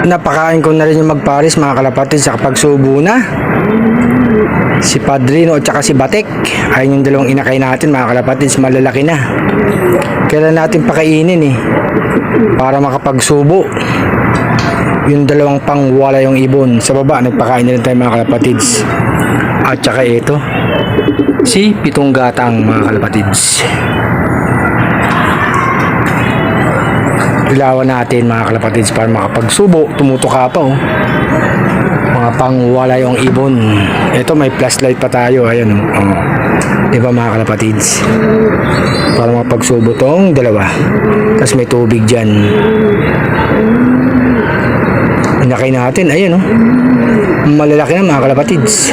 Napakain ko na rin yung magparis mga kalapatid sa pagsubo na. Si Padrino at saka si Batek. Ayun yung dalawang inakay natin mga kalapatid, malalaki na. Kailan natin pakainin para makapagsubo. Yung dalawang pangwala yung ibon. Sa baba nagpakain na rin tayo mga kalapatids. At saka ito si Pitong Gatang mga kalapatids. Ilawan natin mga kalapatids para makapagsubo. Tumutuka pa mga pangwala yung ibon. Ito may flashlight pa tayo. Ayan diba mga kalapatids, para makapagsubo tong dalawa. Tapos may tubig dyan. Inakay natin. Ayan malalaki na mga kalapatids.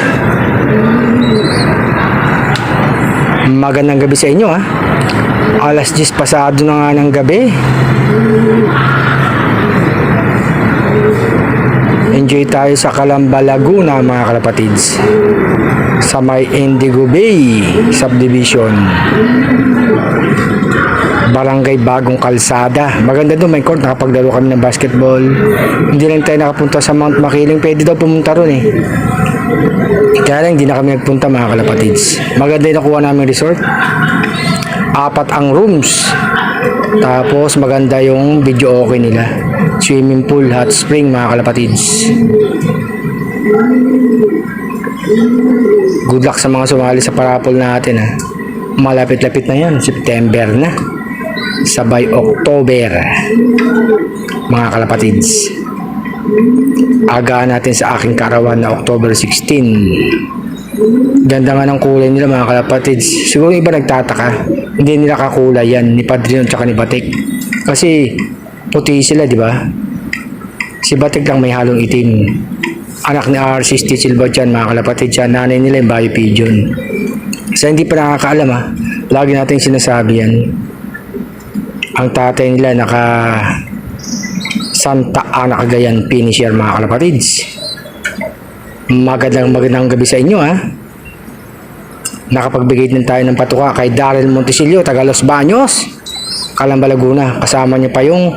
Magandang gabi sa inyo Alas 10 pasado na nga ng gabi. Enjoy tayo sa Calamba, Laguna mga kalapatids, sa may Indigo Bay Subdivision, Barangay Bagong Kalsada. Maganda doon, may court, nakapaglaro kami ng basketball. Hindi lang tayo nakapunta sa Mount Makiling, pwede daw pumunta ron kaya lang hindi na kami nagpunta mga kalapatids. Maganda yung nakuha namin resort, 4 ang rooms, tapos maganda yung video okay nila, swimming pool, hot spring mga kalapatids. Good luck sa mga sumali sa parapol natin malapit-lapit na yan, September na, sabay October mga kalapatids. Aga natin sa aking karawan na October 16. Ganda nga ng kulay nila mga kalapatids. Siguro iba nagtataka, hindi nila kakulay yan ni Padrino at saka ni Batik, kasi puti sila, di ba? Si Batik lang may halong itim. Anak ni R60 Silva dyan mga kalapatids. Yan, nanay nila yung Bayo Pigeon. Sa hindi pa nakakaalam lagi natin sinasabi yan. Ang tatay nila naka Santa Ana Cagayan finisher mga kalapatids. Magandang gabi sa inyo Nakapagbigay din tayo ng patuka kay Daryl Montesilio, taga Los Baños, Calamba, Laguna. Kasama niya pa yung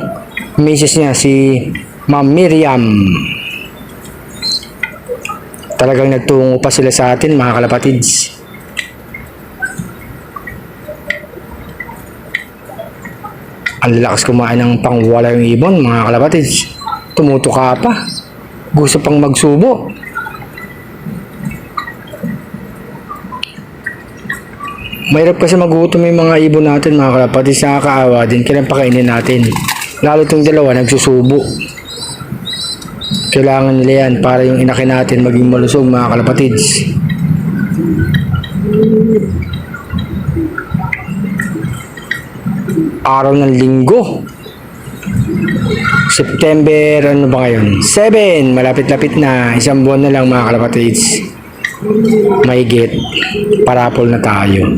misis niya, si Ma'am Miriam. Talagang nagtungo pa sila sa atin mga kalapatids. Ang lakas kumain ng pangwala yung ibon mga kalapatids. Tumutuka pa, gusto pang magsubo. Mahirap kasi magutom yung mga ibon natin mga kalapatids. Nakakaawa din, kailan pakainin natin. Lalo itong dalawa nagsusubo. Kailangan nila yan para yung inakin natin maging malusog mga kalapatids. Araw ng linggo, September, ano ba ngayon? 7, malapit-lapit na, isang buwan na lang mga kalapatids. Mahigit, parapol na tayo.